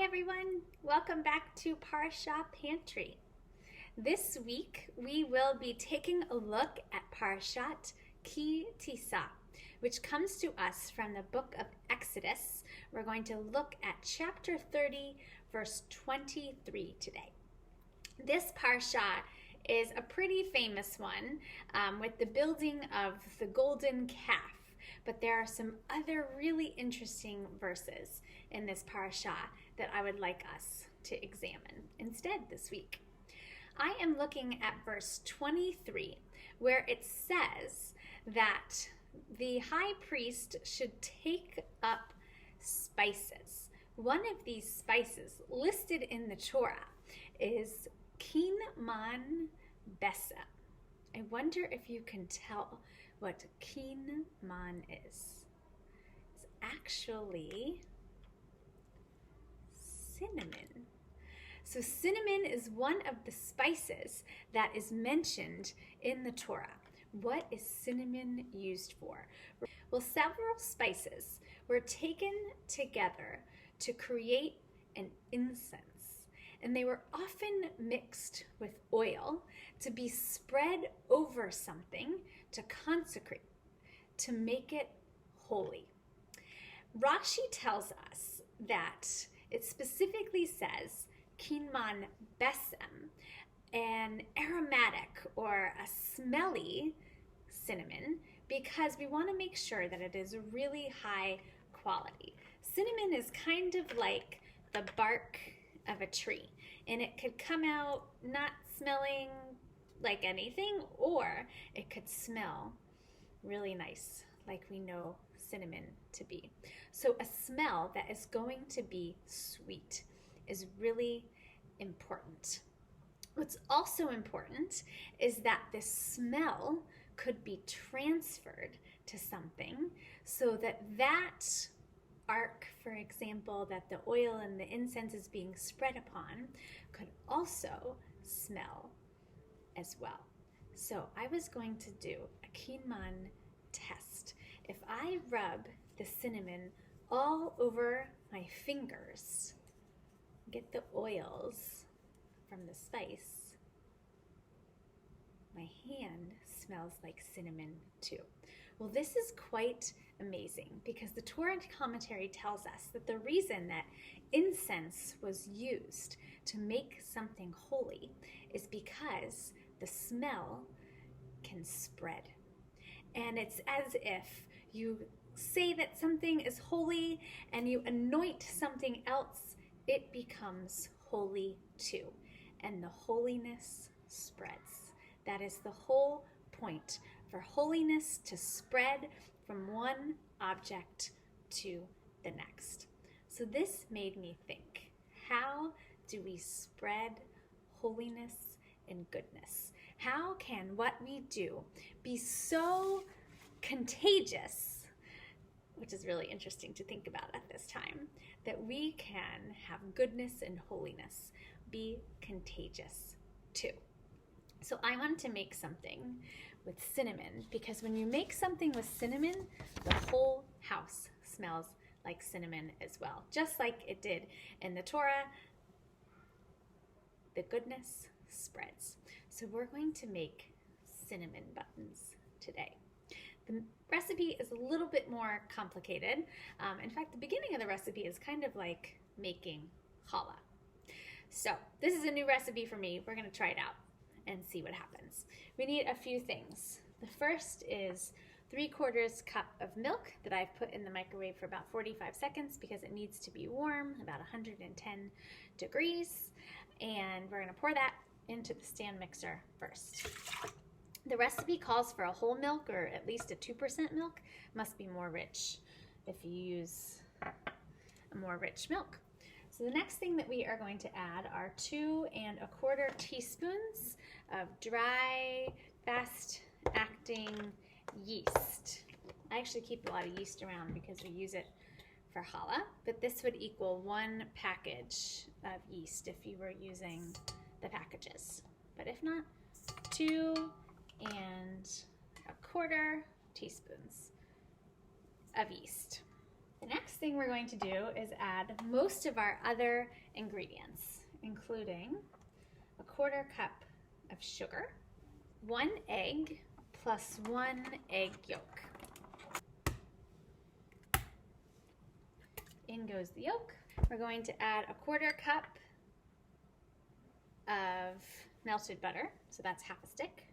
everyone, welcome back to Parashat Pantry. This week we will be taking a look at Parashat Ki Tisa, which comes to us from the book of Exodus. We're going to look at chapter 30, verse 23 today. This Parashah is a pretty famous one with the building of the golden calf. But there are some other really interesting verses in this parashah that I would like us to examine instead this week. I am looking at verse 23, where it says that the high priest should take up spices. One of these spices listed in the Torah is kinman besa. I wonder if you can tell what kinman is. It's actually cinnamon. So cinnamon is one of the spices that is mentioned in the Torah. What is cinnamon used for? Well, several spices were taken together to create an incense. And they were often mixed with oil to be spread over something to consecrate, to make it holy. Rashi tells us that it specifically says kinman besem, an aromatic or a smelly cinnamon, because we want to make sure that it is really high quality. Cinnamon is kind of like the bark of a tree, and it could come out not smelling like anything, or it could smell really nice, like we know cinnamon to be. So a smell that is going to be sweet is really important. What's also important is that the smell could be transferred to something, so that ark, for example, that the oil and the incense is being spread upon, could also smell as well. So I was going to do a kinman test. If I rub the cinnamon all over my fingers, get the oils from the spice, my hand smells like cinnamon too. Well, this is quite amazing, because the Torah commentary tells us that the reason that incense was used to make something holy is because the smell can spread. And it's as if you say that something is holy and you anoint something else, it becomes holy too. And the holiness spreads. That is the whole point, for holiness to spread from one object to the next. So this made me think, how do we spread holiness and goodness? How can what we do be so contagious, which is really interesting to think about at this time, that we can have goodness and holiness be contagious too? So I wanted to make something with cinnamon, because when you make something with cinnamon, the whole house smells like cinnamon as well. Just like it did in the Torah, the goodness spreads. So we're going to make cinnamon buttons today. The recipe is a little bit more complicated. In fact, the beginning of the recipe is kind of like making challah. So this is a new recipe for me. We're going to try it out and see what happens. We need a few things. The first is 3/4 cup of milk that I've put in the microwave for about 45 seconds because it needs to be warm, about 110 degrees. And we're going to pour that into the stand mixer first. The recipe calls for a whole milk, or at least a 2% milk. Must be more rich if you use a more rich milk. So the next thing that we are going to add are 2 1/4 teaspoons of dry, fast-acting yeast. I actually keep a lot of yeast around because we use it for challah, but this would equal 1 package of yeast if you were using the packages. But if not, 2 1/4 teaspoons of yeast. The next thing we're going to do is add most of our other ingredients, including a 1/4 cup of sugar, 1 egg plus 1 egg yolk. In goes the yolk. We're going to add a 1/4 cup of melted butter, so that's half a stick.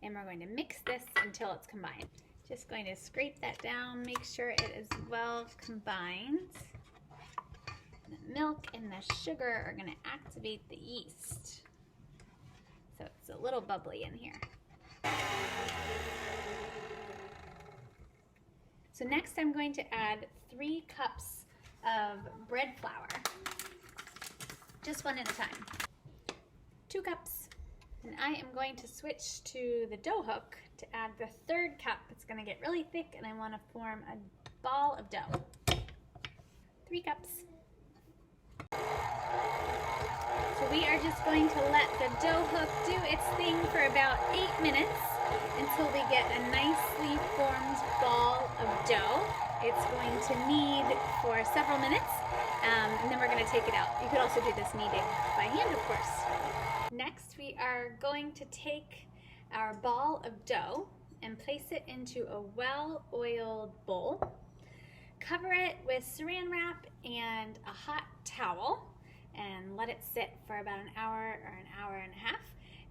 And we're going to mix this until it's combined. Just going to scrape that down, make sure it is well combined. The milk and the sugar are going to activate the yeast. So it's a little bubbly in here. So next I'm going to add 3 cups of bread flour, just one at a time. 2 cups. And I am going to switch to the dough hook to add the 3rd cup. It's going to get really thick and I want to form a ball of dough. 3 cups. So we are just going to let the dough hook do its thing for about 8 minutes until we get a nicely formed ball of dough. It's going to knead for several minutes, and then we're going to take it out. You could also do this kneading by hand, of course. Next, we are going to take our ball of dough and place it into a well-oiled bowl. Cover it with saran wrap and a hot towel and let it sit for about an hour or an hour and a half,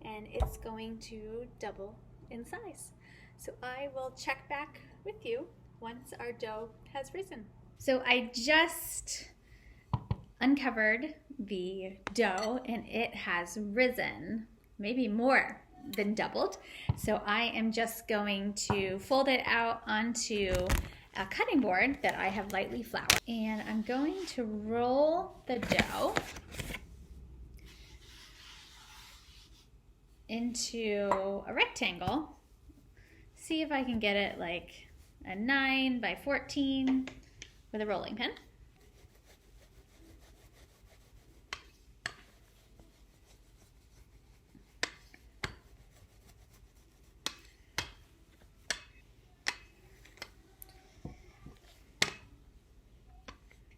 and it's going to double in size. So I will check back with you once our dough has risen. So I just uncovered the dough and it has risen, maybe more than doubled. So I am just going to fold it out onto a cutting board that I have lightly floured. And I'm going to roll the dough into a rectangle. See if I can get it like a 9 by 14 with a rolling pin.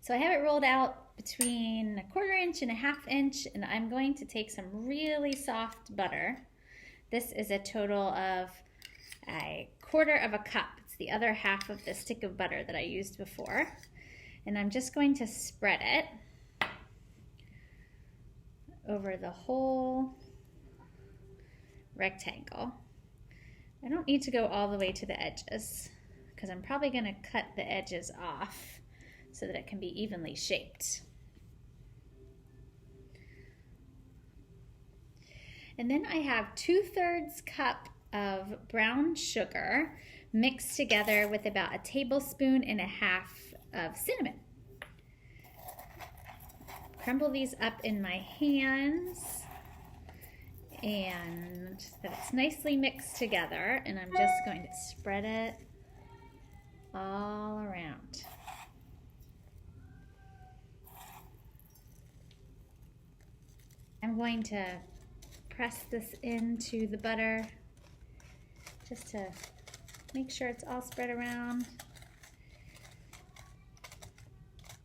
So I have it rolled out between 1/4 inch and a 1/2 inch, and I'm going to take some really soft butter. This is a total of a 1/4 cup. It's the other half of the stick of butter that I used before. And I'm just going to spread it over the whole rectangle. I don't need to go all the way to the edges because I'm probably going to cut the edges off so that it can be evenly shaped. And then I have 2/3 cup of brown sugar mixed together with about 1.5 tablespoons of cinnamon. Crumble these up in my hands and that it's nicely mixed together, and I'm just going to spread it all around. I'm going to press this into the butter just to make sure it's all spread around.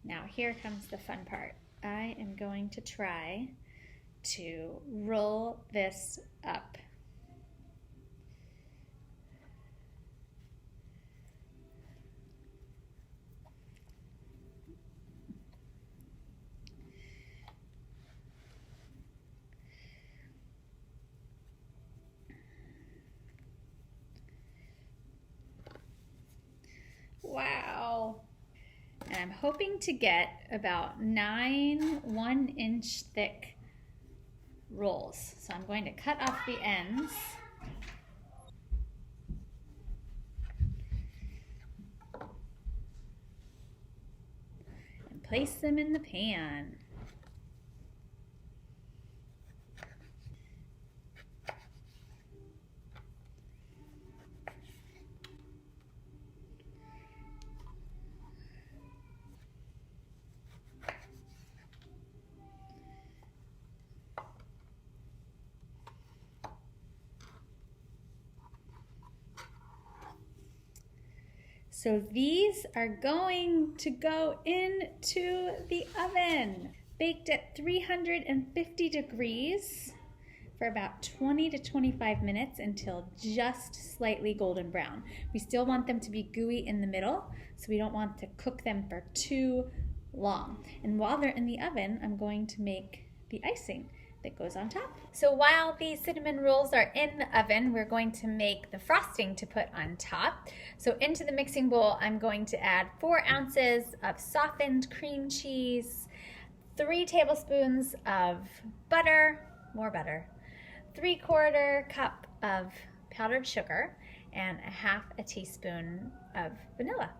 Now here comes the fun part. I am going to try to roll this up. Wow. And I'm hoping to get about 9 1-inch thick rolls. So I'm going to cut off the ends. And place them in the pan. So these are going to go into the oven, baked at 350 degrees for about 20 to 25 minutes until just slightly golden brown. We still want them to be gooey in the middle, so we don't want to cook them for too long. And while they're in the oven, I'm going to make the icing that goes on top. So while the cinnamon rolls are in the oven, we're going to make the frosting to put on top. So into the mixing bowl, I'm going to add 4 ounces of softened cream cheese, 3 tablespoons of butter, more butter, 3/4 cup of powdered sugar, and 1/2 teaspoon of vanilla.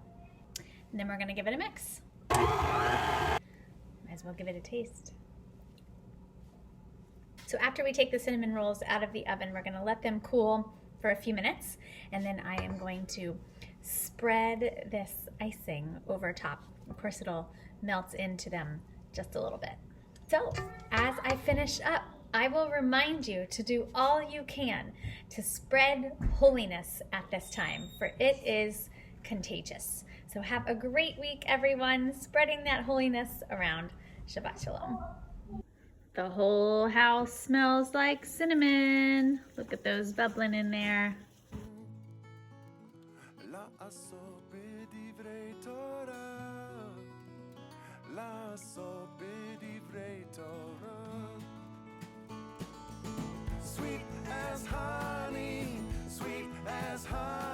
And then we're gonna give it a mix. Might as well give it a taste. So after we take the cinnamon rolls out of the oven, we're gonna let them cool for a few minutes, and then I am going to spread this icing over top. Of course, it'll melt into them just a little bit. So as I finish up, I will remind you to do all you can to spread holiness at this time, for it is contagious. So have a great week, everyone, spreading that holiness around. Shabbat Shalom. The whole house smells like cinnamon. Look at those bubbling in there. Sweet as honey, sweet as honey.